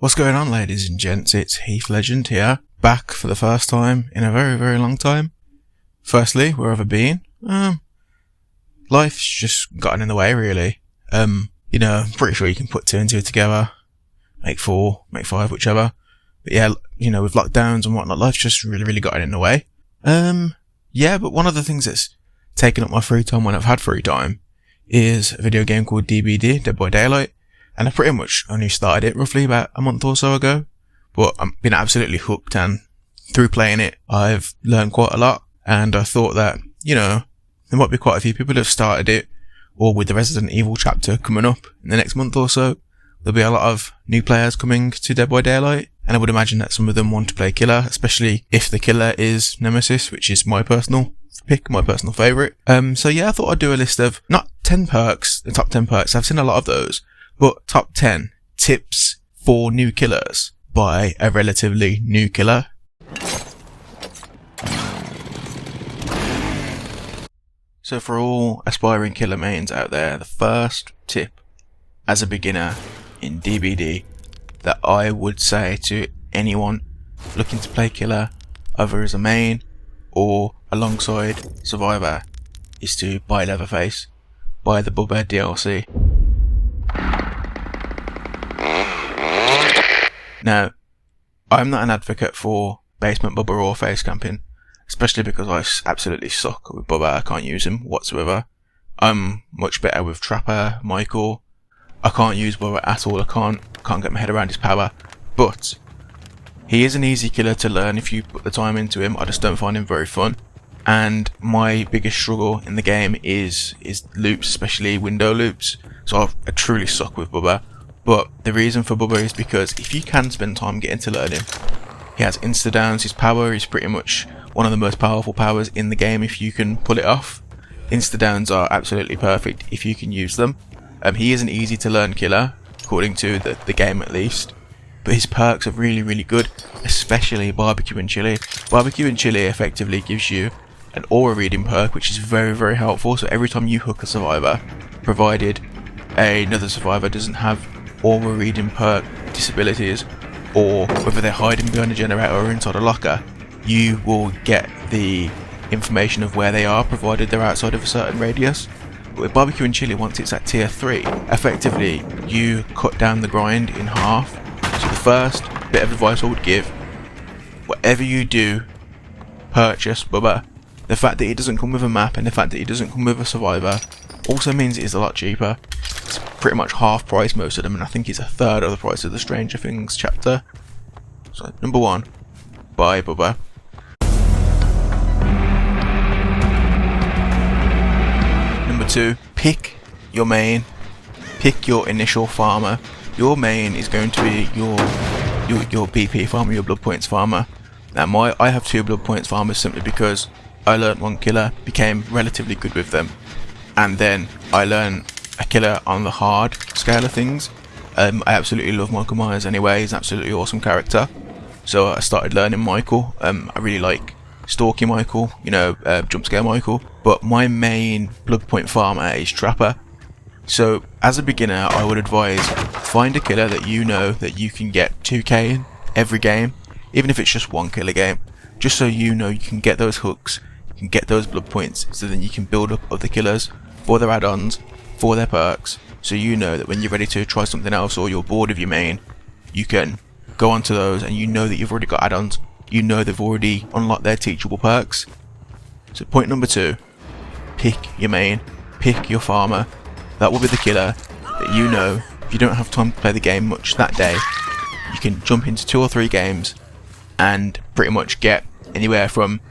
What's going on, ladies and gents? It's Heath Legend here, back for the first time in a very, very long time. Firstly, where have I been? Life's just gotten in the way, really. I'm pretty sure you can put 2 and 2 together, make 4, make 5, whichever. But yeah, with lockdowns and whatnot, life's just really, really gotten in the way. But one of the things that's taken up my free time when I've had free time is a video game called DBD, Dead by Daylight. And I pretty much only started it roughly about a month or so ago. But I've been absolutely hooked, and through playing it, I've learned quite a lot. And I thought that, there might be quite a few people that have started it, or with the Resident Evil chapter coming up in the next month or so, there'll be a lot of new players coming to Dead by Daylight. And I would imagine that some of them want to play killer, especially if the killer is Nemesis, which is my personal pick, my personal favourite. So yeah, I thought I'd do a list of not 10 perks, the top 10 perks, I've seen a lot of those, but top 10 tips for new killers by a relatively new killer. So for all aspiring killer mains out there, the first tip as a beginner in DBD that I would say to anyone looking to play killer, either as a main or alongside survivor, is to buy Leatherface, buy the Bubba DLC. Now, I'm not an advocate for basement Bubba or face camping, especially because I absolutely suck with Bubba. I can't use him whatsoever. I'm much better with Trapper, Michael. I can't use Bubba at all. I can't get my head around his power. But he is an easy killer to learn if you put the time into him. I just don't find him very fun. And my biggest struggle in the game is loops, especially window loops. So I truly suck with Bubba. But the reason for Bubba is because if you can spend time getting to learn him, he has insta-downs. His power is pretty much one of the most powerful powers in the game if you can pull it off. Insta-downs are absolutely perfect if you can use them. He is an easy to learn killer, according to the game at least. But his perks are really, really good, especially Barbecue and Chili. Barbecue and Chili effectively gives you an aura reading perk, which is very, very helpful. So every time you hook a survivor, provided another survivor doesn't have aura reading perk disabilities, or whether they're hiding behind a generator or inside a locker, you will get the information of where they are, provided they're outside of a certain radius. But with Barbecue and Chili, once it's at tier 3, effectively you cut down the grind in half. So the first bit of advice I would give, whatever you do, purchase Bubba. The fact that it doesn't come with a map and the fact that it doesn't come with a survivor also means it is a lot cheaper. It's pretty much half price most of them, and I think it's a third of the price of the Stranger Things chapter. So number 1, buy Bubba. Number 2, pick your main. Pick your initial farmer. Your main is going to be your BP farmer, your blood points farmer. Now I have 2 blood points farmers simply because I learnt one killer, became relatively good with them, and then I learned a killer on the hard scale of things. I absolutely love Michael Myers anyway. He's an absolutely awesome character. So I started learning Michael. I really like Stalky Michael, jump scare Michael. But my main blood point farmer is Trapper. So as a beginner, I would advise find a killer that you know that you can get 2k in every game, even if it's just one killer game, just so you know you can get those hooks, you can get those blood points, so then you can build up other killers for their add-ons, for their perks, so you know that when you're ready to try something else or you're bored of your main, you can go onto those and you know that you've already got add-ons, you know they've already unlocked their teachable perks. So point number 2, pick your main, pick your farmer. That will be the killer that you know if you don't have time to play the game much that day, you can jump into 2 or 3 games and pretty much get anywhere from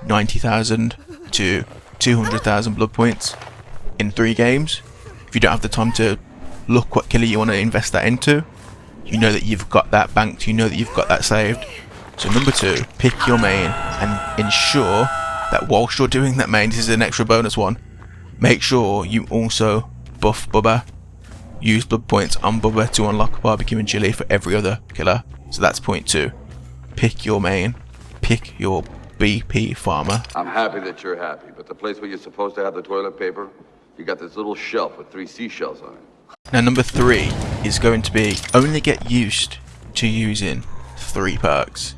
90,000 to 200,000 blood points in 3 games. If you don't have the time to look what killer you want to invest that into, you know that you've got that banked, you know that you've got that saved. So number 2, pick your main and ensure that whilst you're doing that main, this is an extra bonus one, make sure you also buff Bubba. Use blood points on Bubba to unlock Barbecue and Chili for every other killer. So that's point 2. Pick your main, pick your BP farmer. I'm happy that you're happy, but the place where you're supposed to have the toilet paper, you got this little shelf with 3 seashells on it. Now number 3 is going to be only get used to using 3 perks.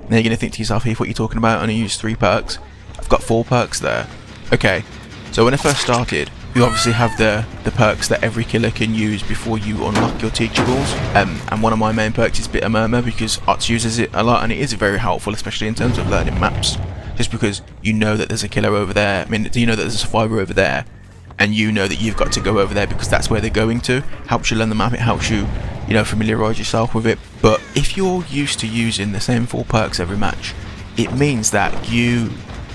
Now you're going to think to yourself, Heath, what are you talking about? I only use 3 perks. I've got 4 perks there. Okay, so when I first started, you obviously have the perks that every killer can use before you unlock your teachables. And one of my main perks is Bitter Murmur, because Ots uses it a lot and it is very helpful, especially in terms of learning maps. Just because you know that there's a killer over there, I mean, you know that there's a survivor over there, and you know that you've got to go over there because that's where they're going to. Helps you learn the map, it helps you, you know, familiarise yourself with it. But if you're used to using the same 4 perks every match, it means that you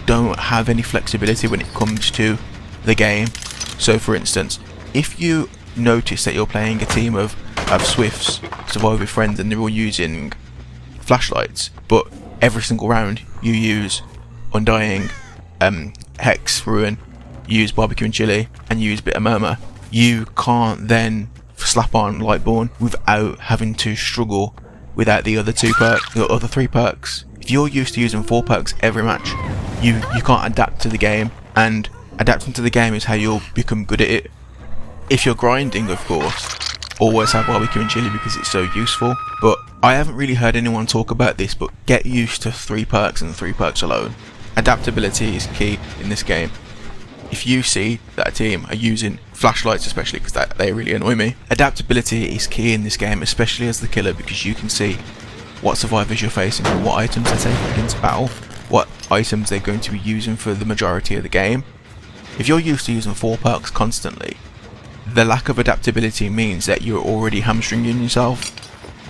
don't have any flexibility when it comes to the game. So for instance, if you notice that you're playing a team of Swifts, survive with friends, and they're all using flashlights, but every single round you use Undying, Hex, Ruin, use Barbecue and Chili, and use Bitter Murmur, you can't then slap on Lightborn without having to struggle without the other 3 perks. If you're used to using 4 perks every match, you can't adapt to the game, and adapting to the game is how you'll become good at it. If you're grinding, of course, always have Barbecue and Chili because it's so useful. But I haven't really heard anyone talk about this, but get used to 3 perks and 3 perks alone. Adaptability is key in this game. If you see that a team are using flashlights, especially because they really annoy me, adaptability is key in this game, especially as the killer, because you can see what survivors you're facing and what items they're taking into battle, what items they're going to be using for the majority of the game. If you're used to using 4 perks constantly, the lack of adaptability means that you're already hamstringing yourself.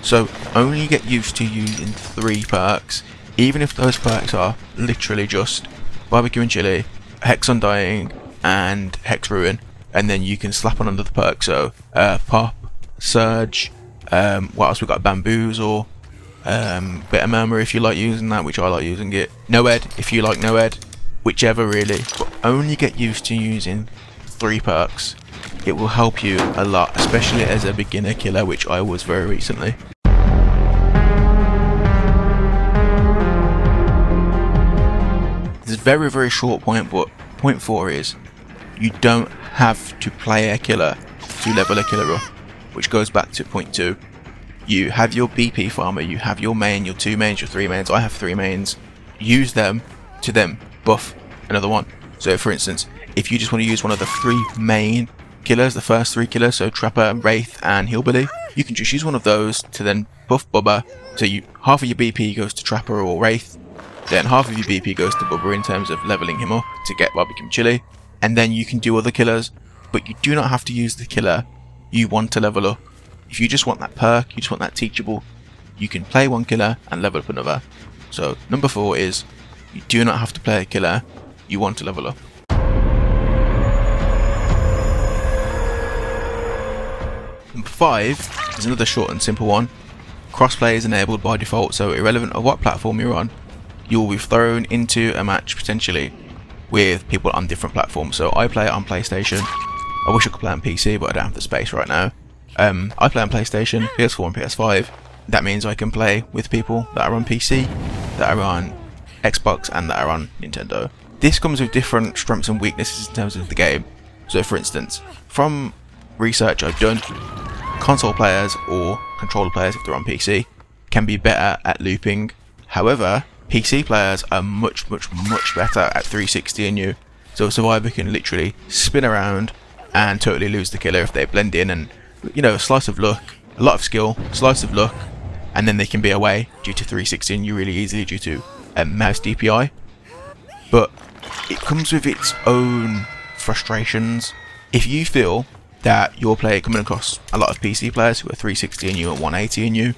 So only get used to using 3 perks, even if those perks are literally just Barbecue and Chili, Hex Undying, and Hex Ruin, and then you can slap on another perk. So Pop, Surge, what else we got? Bamboozle, Bitter Murmur if you like using that, which I like using it. No-Ed if you like No-Ed, whichever really. But only get used to using 3 perks. It will help you a lot, especially as a beginner killer, which I was very recently. It's a very, very short point, but point 4 is you don't have to play a killer to level a killer up, which goes back to point 2. You have your BP farmer, you have your main, your 2 mains, your 3 mains. I have 3 mains. Use them to then buff another one. So for instance, if you just want to use one of the 3 main killers, the first 3 killers, so Trapper, Wraith and Hillbilly, you can just use one of those to then buff Bubba. So half of your BP goes to Trapper or Wraith, then half of your BP goes to Bubba in terms of leveling him up to get Barbecue and Chili, and then you can do other killers, but you do not have to use the killer you want to level up. If you just want that perk, you just want that teachable, you can play one killer and level up another. So number 4 is you do not have to play a killer you want to level up. Number 5 is another short and simple one. Crossplay is enabled by default, so irrelevant of what platform you're on, you will be thrown into a match potentially with people on different platforms. So I play it on PlayStation. I wish I could play on PC, but I don't have the space right now. I play on PlayStation, PS4 and PS5. That means I can play with people that are on PC, that are on Xbox and that are on Nintendo. This comes with different strengths and weaknesses in terms of the game. So for instance, from research I've done, console players or controller players, if they're on PC, can be better at looping. However, PC players are much better at 360 and you. So a survivor can literally spin around and totally lose the killer if they blend in, and you know, a slice of luck, a lot of skill, slice of luck, and then they can be away due to 360 and you really easily due to mouse DPI. But it comes with its own frustrations. If you feel that your player coming across a lot of PC players who are 360 and you and 180 and you,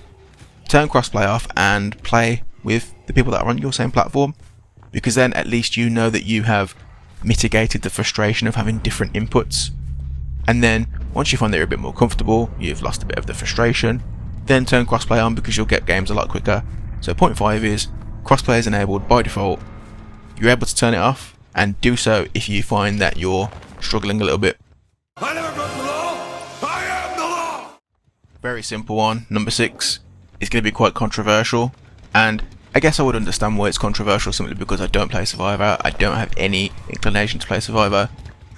turn crossplay off and play with the people that are on your same platform, because then at least you know that you have mitigated the frustration of having different inputs. And then once you find that you're a bit more comfortable, you've lost a bit of the frustration, then turn crossplay on because you'll get games a lot quicker. So point 5 is crossplay is enabled by default. You're able to turn it off and do so if you find that you're struggling a little bit. I never broke the law. I am the law. Very simple one. Number 6 is going to be quite controversial, and I guess I would understand why it's controversial simply because I don't play Survivor. I don't have any inclination to play Survivor.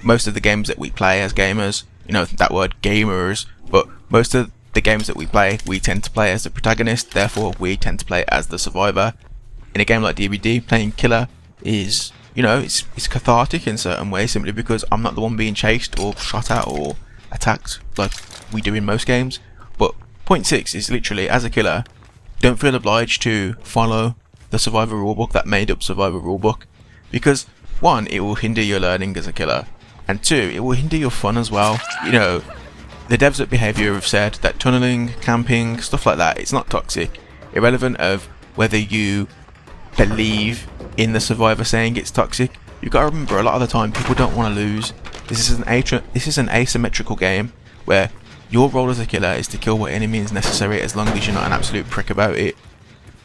Most of the games that we play as gamers, you know that word gamers, but most of the games that we play, we tend to play as the protagonist, therefore we tend to play as the survivor. In a game like DBD, playing killer is, you know, it's cathartic in certain ways, simply because I'm not the one being chased or shot at or attacked like we do in most games. But point 6 is literally, as a killer, don't feel obliged to follow the survivor rulebook, that made up survivor rulebook, because 1, it will hinder your learning as a killer, and 2, it will hinder your fun as well. You know, the devs at BHVR have said that tunneling, camping, stuff like that, it's not toxic, irrelevant of whether you believe in the survivor saying it's toxic. You've got to remember, a lot of the time people don't want to lose. This is an asymmetrical game where your role as a killer is to kill what enemy is necessary, as long as you're not an absolute prick about it.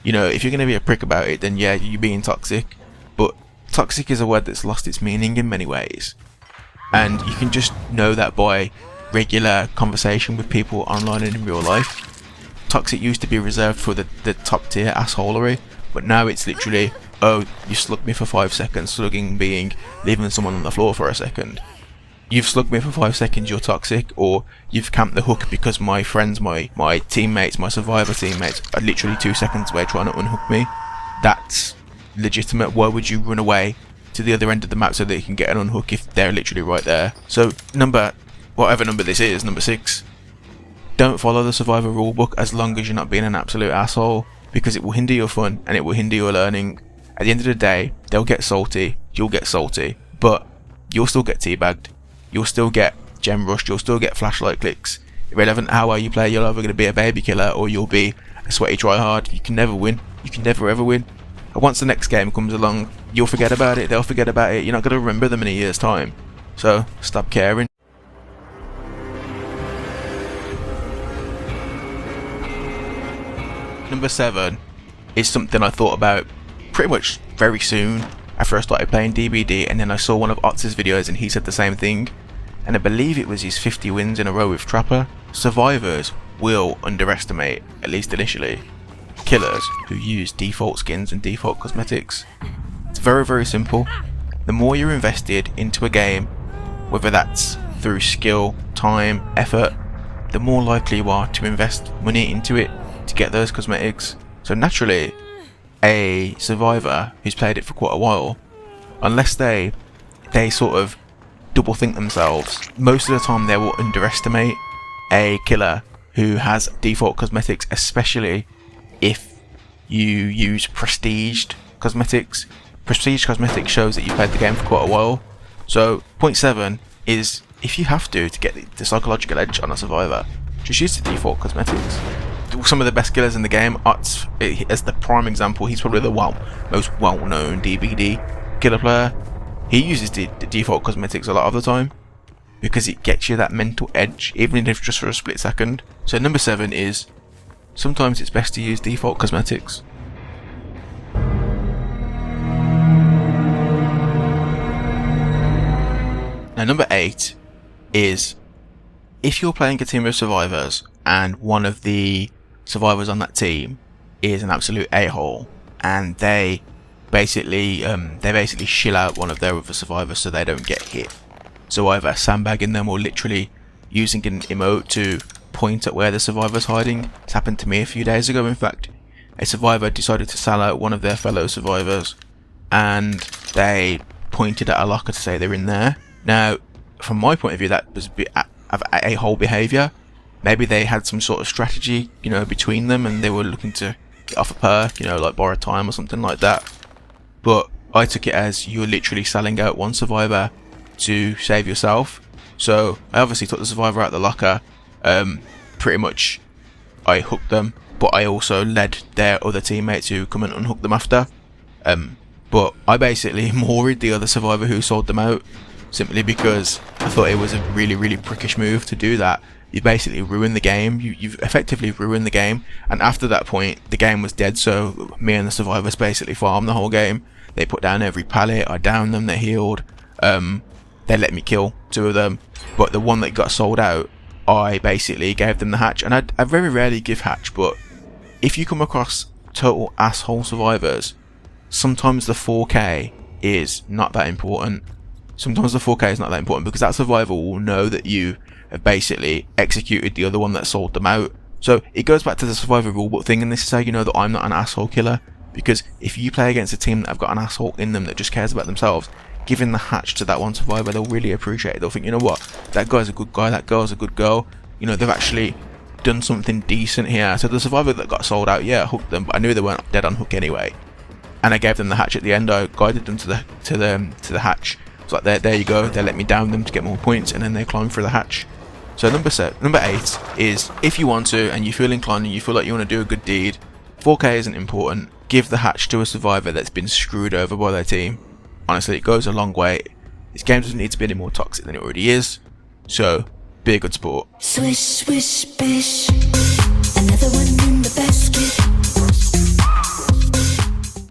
You know, if you're going to be a prick about it, then yeah, you're being toxic. But toxic is a word that's lost its meaning in many ways. And you can just know that by regular conversation with people online and in real life. Toxic used to be reserved for the top tier assholery, but now it's literally, oh, you slugged me for 5 seconds, slugging being leaving someone on the floor for a second. You've slugged me for 5 seconds, you're toxic, or you've camped the hook because my friends, my teammates, my survivor teammates are literally 2 seconds away trying to unhook me. That's legitimate. Why would you run away to the other end of the map so that you can get an unhook if they're literally right there? So whatever number this is, number 6, don't follow the survivor rulebook as long as you're not being an absolute asshole, because it will hinder your fun and it will hinder your learning. At the end of the day, they'll get salty, you'll get salty, but you'll still get teabagged. You'll still get gem rushed, you'll still get flashlight clicks. Irrelevant how well you play, you're either going to be a baby killer or you'll be a sweaty tryhard. You can never win. You can never ever win. And once the next game comes along, you'll forget about it, they'll forget about it, you're not going to remember them in a year's time. So, stop caring. Number 7 is something I thought about pretty much very soon after I started playing DBD, and then I saw one of Otz's videos and he said the same thing, and I believe it was his 50 wins in a row with Trapper. Survivors will underestimate, at least initially, killers who use default skins and default cosmetics. It's very, very simple. The more you're invested into a game, whether that's through skill, time, effort, the more likely you are to invest money into it to get those cosmetics. So naturally, a survivor who's played it for quite a while, unless they sort of double think themselves, most of the time they will underestimate a killer who has default cosmetics, especially if you use prestiged cosmetics. Prestige cosmetics shows that you played the game for quite a while. So point 7 is, if you have to get the psychological edge on a survivor, just use the default cosmetics. Some of the best killers in the game, Otz as the prime example, he's probably the most well-known DBD killer player. He uses the default cosmetics a lot of the time because it gets you that mental edge, even if just for a split second. So number 7 is, sometimes it's best to use default cosmetics. Now number 8 is, if you're playing a team of survivors and one of the survivors on that team is an absolute a-hole and they basically shill out one of their other survivors so they don't get hit, so either sandbagging them or literally using an emote to point at where the survivor's hiding. It's happened to me a few days ago. In fact, a survivor decided to sell out one of their fellow survivors and they pointed at a locker to say they're in there. Now from my point of view, that was a bit of a-hole behaviour. Maybe they had some sort of strategy, you know, between them, and they were looking to get off a perk, you know, like borrow time or something like that. But I took it as you're literally selling out one survivor to save yourself. So I obviously took the survivor out of the locker. Pretty much I hooked them, but I also led their other teammates who come and unhook them after. But I basically moored the other survivor who sold them out, simply because I thought it was a really, really prickish move to do that. You basically ruined the game. You've effectively ruined the game, and after that point the game was dead. So me and the survivors basically farmed the whole game. They put down every pallet, I downed them, they healed, they let me kill 2 of them, but the one that got sold out, I basically gave them the hatch. And I very rarely give hatch, but if you come across total asshole survivors, sometimes the 4K is not that important. Sometimes the 4K is not that important because that survivor will know that you have basically executed the other one that sold them out, So it goes back to the survivor rulebook thing, and this is how you know that I'm not an asshole killer, because if you play against a team that have got an asshole in them that just cares about themselves, giving the hatch to that one survivor, they'll really appreciate it. They'll think, you know what, that guy's a good guy, that girl's a good girl, you know, they've actually done something decent here. So the survivor that got sold out, yeah, I hooked them, but I knew they weren't dead on hook anyway, and I gave them the hatch at the end. I guided them to the hatch. It's like, there you go, they let me down them to get more points, and then they climb through the hatch. So number 8 is, if you want to and you feel inclined and you feel like you want to do a good deed, 4K isn't important, give the hatch to a survivor that's been screwed over by their team. Honestly, it goes a long way. This game doesn't need to be any more toxic than it already is, so be a good sport. Swish, swish, bish. Another one in the basket.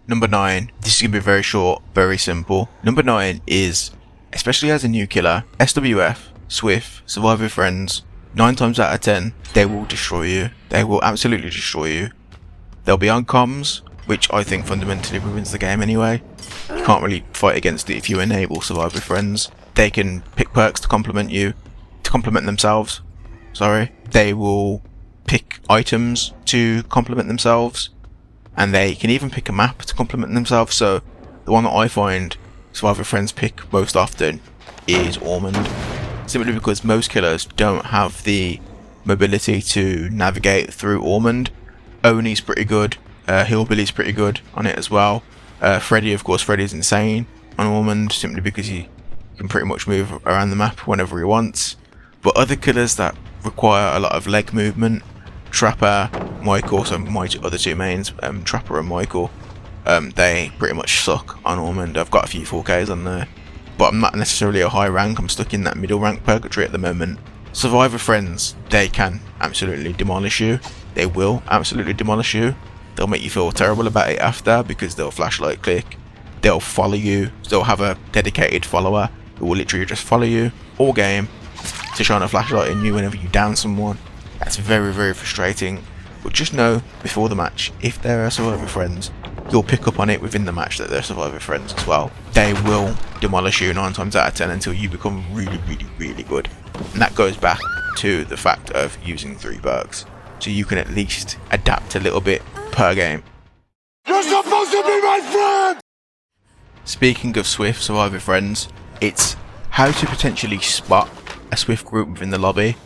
Number 9, this is going to be very short, very simple. Number 9 is, especially as a new killer, SWF, SWF, survivor friends, 9 times out of 10, they will destroy you. They will absolutely destroy you. They'll be on comms, which I think fundamentally ruins the game anyway. You can't really fight against it if you enable survivor friends. They can pick perks to complement you, to complement themselves. Sorry. They will pick items to complement themselves, and they can even pick a map to complement themselves. So the one that I find survivor friends pick most often is Ormond, simply because most killers don't have the mobility to navigate through Ormond. Oni's pretty good, Hillbilly's pretty good on it as well. Freddy, of course, Freddy's insane on Ormond, simply because he can pretty much move around the map whenever he wants. But other killers that require a lot of leg movement, Trapper, Michael, so my other two mains, Trapper and Michael, they pretty much suck on Ormond. I've got a few 4Ks on there, but I'm not necessarily a high rank. I'm stuck in that middle rank purgatory at the moment. Survivor friends, they can absolutely demolish you. They will absolutely demolish you. They'll make you feel terrible about it after, because they'll flashlight click, they'll follow you, they'll have a dedicated follower who will literally just follow you all game to shine a flashlight in you whenever you down someone. That's very, very frustrating. But just know before the match, if they're survivor friends, you'll pick up on it within the match that they're survivor friends as well. They will demolish you 9 times out of 10 until you become really, really, really good. And that goes back to the fact of using 3 perks, so you can at least adapt a little bit per game. You're supposed to be my friend! Speaking of SWF survivor friends, it's how to potentially spot a SWF group within the lobby.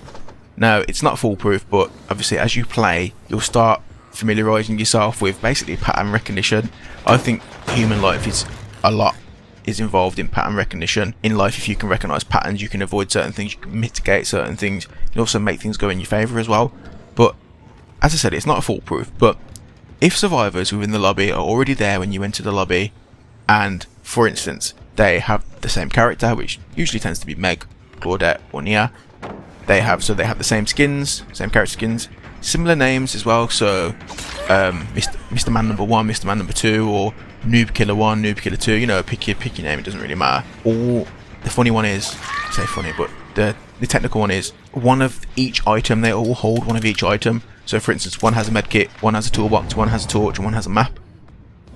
Now, it's not foolproof, but obviously as you play, you'll start familiarising yourself with basically pattern recognition. I think human life is involved in pattern recognition. In life, if you can recognise patterns, you can avoid certain things, you can mitigate certain things, you can also make things go in your favour as well. But as I said, it's not foolproof, but if survivors within the lobby are already there when you enter the lobby, and for instance they have the same character, which usually tends to be Meg, Claudette or Nia, they have the same skins, same character skins, similar names as well, so Mr. Man number 1, Mr. Man number 2, or Noob Killer 1, Noob Killer 2, you know, pick your name, it doesn't really matter. Or the funny one is, I say funny, but the technical one is, one of each item, they all hold one of each item. So for instance, one has a medkit, one has a toolbox, one has a torch, and one has a map.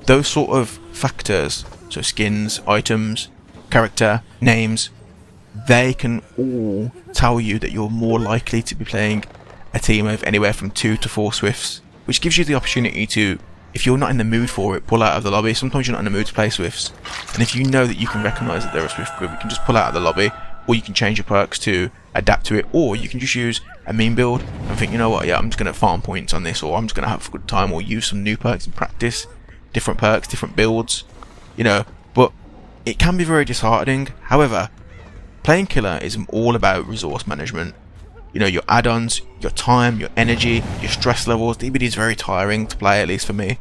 Those sort of factors, so skins, items, character, names, they can all tell you that you're more likely to be playing a team of anywhere from 2 to 4 SWFs, which gives you the opportunity to, if you're not in the mood for it, pull out of the lobby. Sometimes you're not in the mood to play SWFs, and if you know that you can recognise that they're a SWF group, you can just pull out of the lobby, or you can change your perks to adapt to it, or you can just use a meme build and think, you know what, yeah, I'm just going to farm points on this, or I'm just going to have a good time, or use some new perks in practice, different perks, different builds, you know. But it can be very disheartening. However, playing killer is all about resource management. You know, your add-ons, your time, your energy, your stress levels. DBD is very tiring to play, at least for me,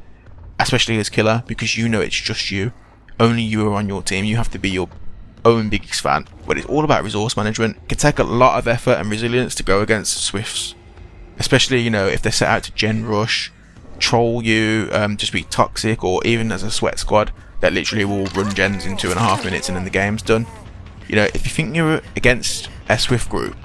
especially as killer, because you know it's just you. Only you are on your team. You have to be your own biggest fan. But it's all about resource management. It can take a lot of effort and resilience to go against SWFs, especially, you know, if they're set out to gen rush, troll you, just be toxic, or even as a sweat squad that literally will run gens in 2.5 minutes and then the game's done. You know, if you think you're against a SWF group,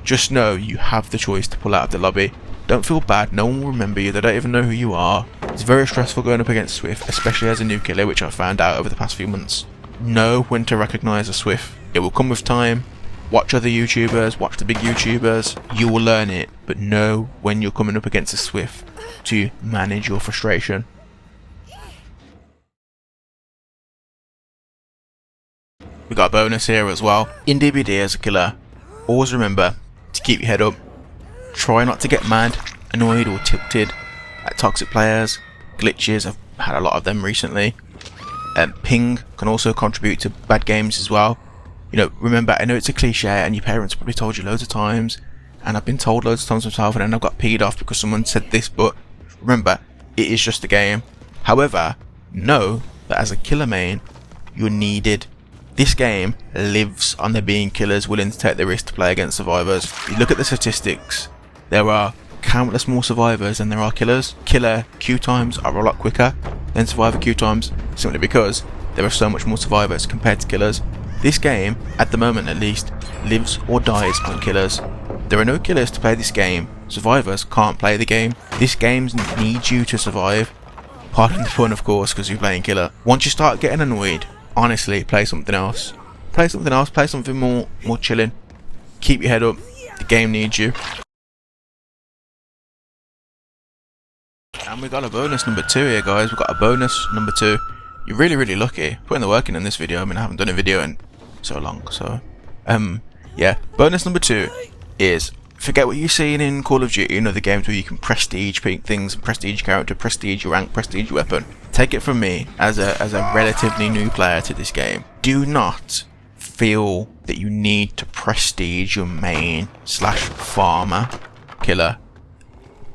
just know you have the choice to pull out of the lobby. Don't feel bad, no one will remember you, they don't even know who you are. It's very stressful going up against SWF, especially as a new killer, which I've found out over the past few months. Know when to recognise a SWF. It will come with time, Watch other YouTubers, watch the big YouTubers. You will learn it, but know when you're coming up against a SWF to manage your frustration. We got a bonus here as well. In DBD as a killer, always remember to keep your head up. Try not to get mad, annoyed or tilted at toxic players. Glitches, I've had a lot of them recently. Ping can also contribute to bad games as well. You know, remember, I know it's a cliche and your parents probably told you loads of times, and I've been told loads of times myself, and then I've got peed off because someone said this, but remember, it is just a game. However, know that as a killer main, you're needed. This game lives on there being killers willing to take the risk to play against survivors. If you look at the statistics, there are countless more survivors than there are killers. Killer queue times are a lot quicker than survivor queue times, simply because there are so much more survivors compared to killers. This game, at the moment at least, lives or dies on killers. There are no killers to play this game. Survivors can't play the game. This game needs you to survive. Pardon the pun, of course, because you're playing killer. Once you start getting annoyed, honestly, play something else. Play something else, play something more chilling. Keep your head up, the game needs you. And we got a bonus number 2 here, guys. We've got a bonus number 2. You're really lucky. Putting the work in this video. I mean, I haven't done a video in so long, so yeah. Bonus number 2 is, forget what you've seen in Call of Duty and other games where you can prestige things, prestige character, prestige your rank, prestige your weapon. Take it from me, as a relatively new player to this game, do not feel that you need to prestige your main / farmer killer.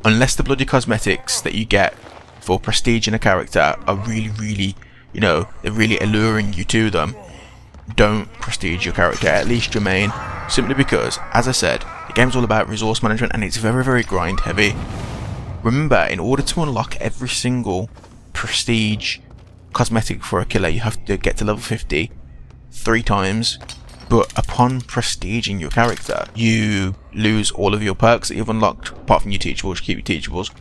Unless the bloody cosmetics that you get for prestiging a character are really, you know, they're really alluring you to them, don't prestige your character, at least your main. Simply because, as I said, the game's all about resource management and it's very grind heavy. Remember, in order to unlock every single prestige cosmetic for a killer, you have to get to level 50 3 times. But upon prestiging your character, you lose all of your perks that you've unlocked, apart from your teachables. You keep your teachables.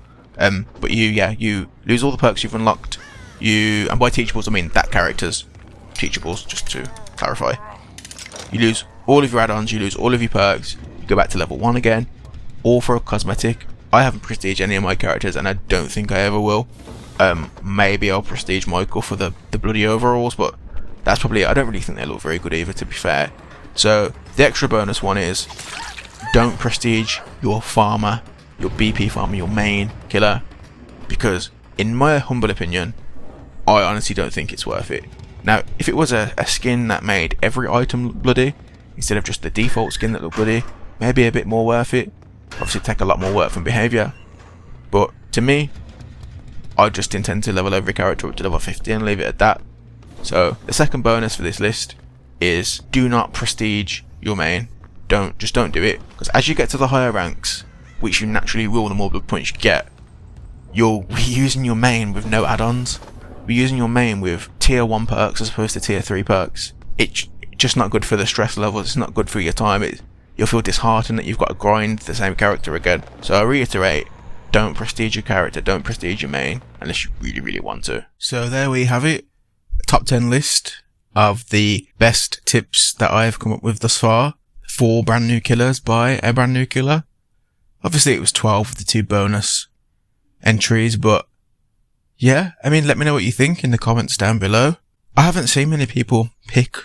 But you lose all the perks you've unlocked. And by teachables I mean that character's teachables, just to clarify. You lose all of your add-ons, you lose all of your perks, you go back to level 1 again, all for a cosmetic. I haven't prestiged any of my characters, and I don't think I ever will. Maybe I'll prestige Michael for the bloody overalls, but that's probably, I don't really think they look very good either, to be fair. So the extra bonus one is, don't prestige your farmer, your BP farmer, your main killer, because in my humble opinion, I honestly don't think it's worth it. Now, if it was a skin that made every item look bloody, instead of just the default skin that looked bloody, maybe a bit more worth it. Obviously take a lot more work from behaviour, but to me, I just intend to level every character up to level 50 and leave it at that. So the second bonus for this list is, do not prestige your main. Just don't do it, because as you get to the higher ranks, which you naturally will the more blood points you get, you'll be using your main with no add-ons. Be using your main with tier 1 perks as opposed to tier 3 perks. It's just not good for the stress levels, it's not good for your time. You'll feel disheartened that you've got to grind the same character again. So I reiterate, don't prestige your character, don't prestige your main, unless you really want to. So there we have it. Top 10 list of the best tips that I've come up with thus far for brand new killers by a brand new killer. Obviously it was 12 with the 2 bonus entries, but yeah, I mean, let me know what you think in the comments down below. I haven't seen many people pick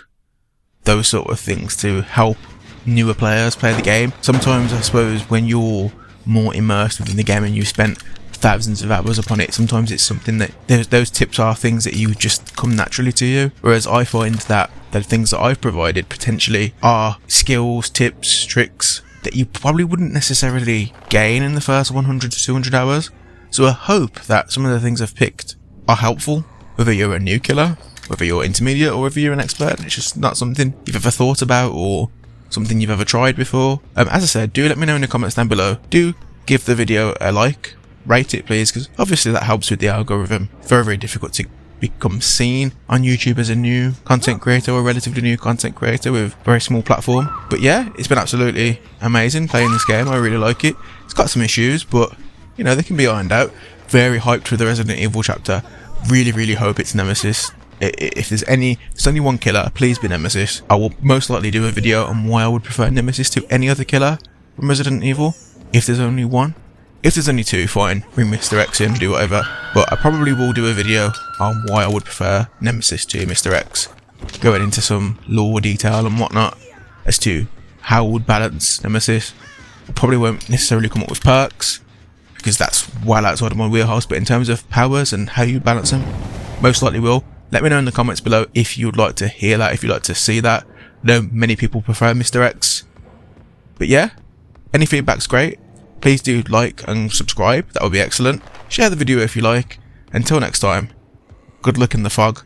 those sort of things to help newer players play the game. Sometimes I suppose when you're more immersed within the game and you've spent thousands of hours upon it, sometimes it's something that those tips are things that you just come naturally to you, whereas I find that the things that I've provided potentially are skills, tips, tricks that you probably wouldn't necessarily gain in the first 100 to 200 hours. So I hope that some of the things I've picked are helpful, whether you're a new killer, whether you're intermediate, or whether you're an expert. It's just not something you've ever thought about or something you've ever tried before. As I said, do let me know in the comments down below. Do give the video a like, rate it please, because obviously that helps with the algorithm. Very difficult to become seen on YouTube as a new content creator or relatively new content creator with a very small platform. But yeah, it's been absolutely amazing playing this game. I really like it. It's got some issues, but you know, they can be ironed out. Very hyped for the Resident Evil chapter. Really hope it's Nemesis. If there's only one killer, please be Nemesis. I will most likely do a video on why I would prefer Nemesis to any other killer from Resident Evil. If there's only one. If there's only two, fine, bring Mr. X in, do whatever. But I probably will do a video on why I would prefer Nemesis to Mr. X, going into some lore detail and whatnot as to how I would balance Nemesis. I probably won't necessarily come up with perks, because that's well outside of my wheelhouse, but in terms of powers and how you balance them, most likely will. Let me know in the comments below if you'd like to hear that, if you'd like to see that. I know many people prefer Mr. X. But yeah, any feedback's great. Please do like and subscribe, that would be excellent. Share the video if you like. Until next time, good luck in the fog.